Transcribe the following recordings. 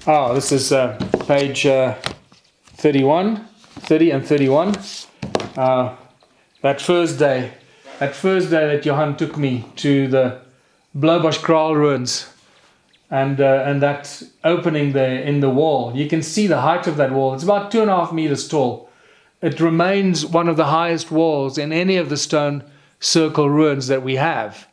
Oh, this is page 30 and 31. That first day that Johan took me to the Blaauboschkraal ruins, and that opening there in the wall. You can see the height of that wall. It's about 2.5 meters tall. It remains one of the highest walls in any of the stone circle ruins that we have.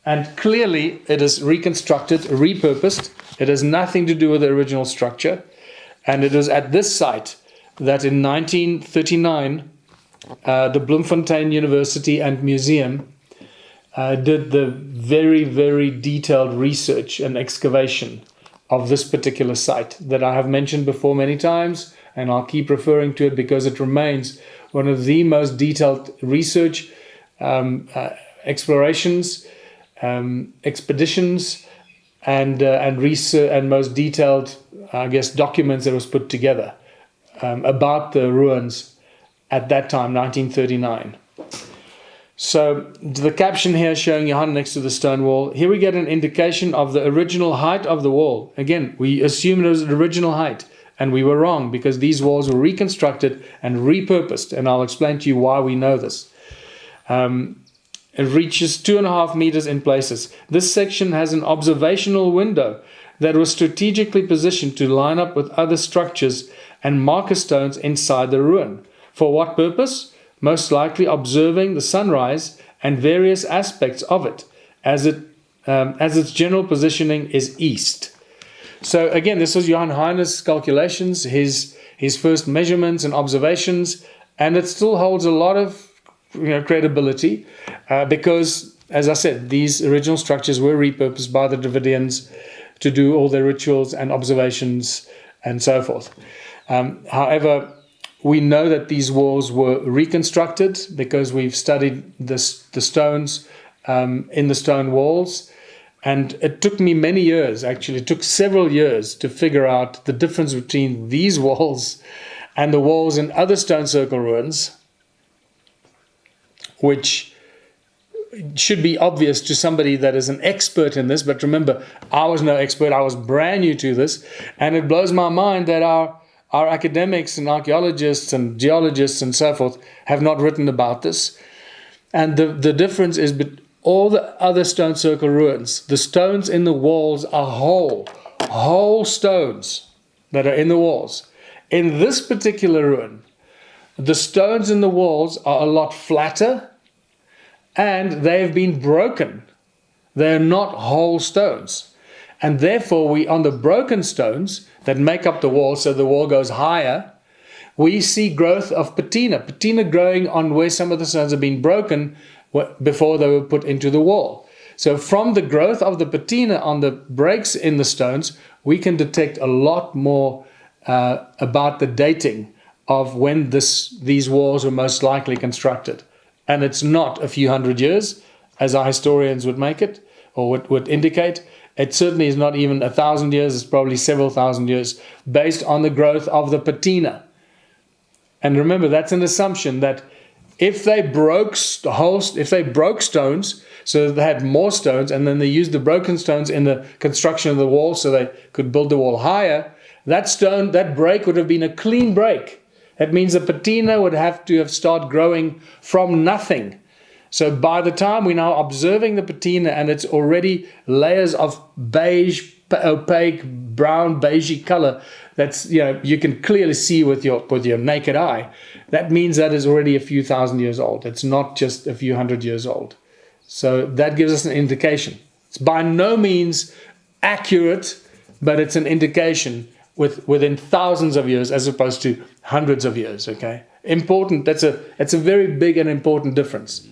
And clearly it is reconstructed, repurposed. It has nothing to do with the original structure. And it was at this site that in 1939, the Bloemfontein University and Museum did the very, very detailed research and excavation of this particular site that I have mentioned before many times, and I'll keep referring to it because it remains one of the most detailed research explorations, expeditions, and research, and most detailed, I guess, documents that was put together about the ruins at that time, 1939. So the caption here showing Johan next to the stone wall. Here we get an indication of the original height of the wall. Again, we assumed it was the original height, and we were wrong because these walls were reconstructed and repurposed, and I'll explain to you why we know this. It reaches 2.5 meters in places. This section has an observational window that was strategically positioned to line up with other structures and marker stones inside the ruin. For what purpose? Most likely observing the sunrise and various aspects of it, as its general positioning is east. So again, this was Johan Heine's calculations, his first measurements and observations, and it still holds a lot of credibility because, as I said, these original structures were repurposed by the Dravidians to do all their rituals and observations and so forth. However, we know that these walls were reconstructed because we've studied the stones in the stone walls. And it took me many years, actually. It took several years to figure out the difference between these walls and the walls in other stone circle ruins, which should be obvious to somebody that is an expert in this. But remember, I was no expert. I was brand new to this. And it blows my mind that our academics and archaeologists and geologists and so forth have not written about this. And the difference is all the other stone circle ruins, the stones in the walls are whole stones that are in the walls. In this particular ruin, the stones in the walls are a lot flatter and they have been broken. They're not whole stones. And therefore, on the broken stones that make up the wall, so the wall goes higher, we see growth of patina growing on where some of the stones have been broken before they were put into the wall. So from the growth of the patina on the breaks in the stones, we can detect a lot more about the dating of when these walls were most likely constructed. And it's not a few hundred years, as our historians would make it, or would indicate. It certainly is not even 1,000 years, it's probably several thousand years, based on the growth of the patina. And remember, that's an assumption that if they broke stones, so they had more stones, and then they used the broken stones in the construction of the wall so they could build the wall higher, that break would have been a clean break. That means the patina would have to have started growing from nothing. So by the time we're now observing the patina and it's already layers of beige, opaque, brown, beigey color, that's, you can clearly see with your naked eye. That means that is already a few thousand years old. It's not just a few hundred years old. So that gives us an indication. It's by no means accurate, but it's an indication within thousands of years as opposed to hundreds of years. Okay, important. It's a very big and important difference.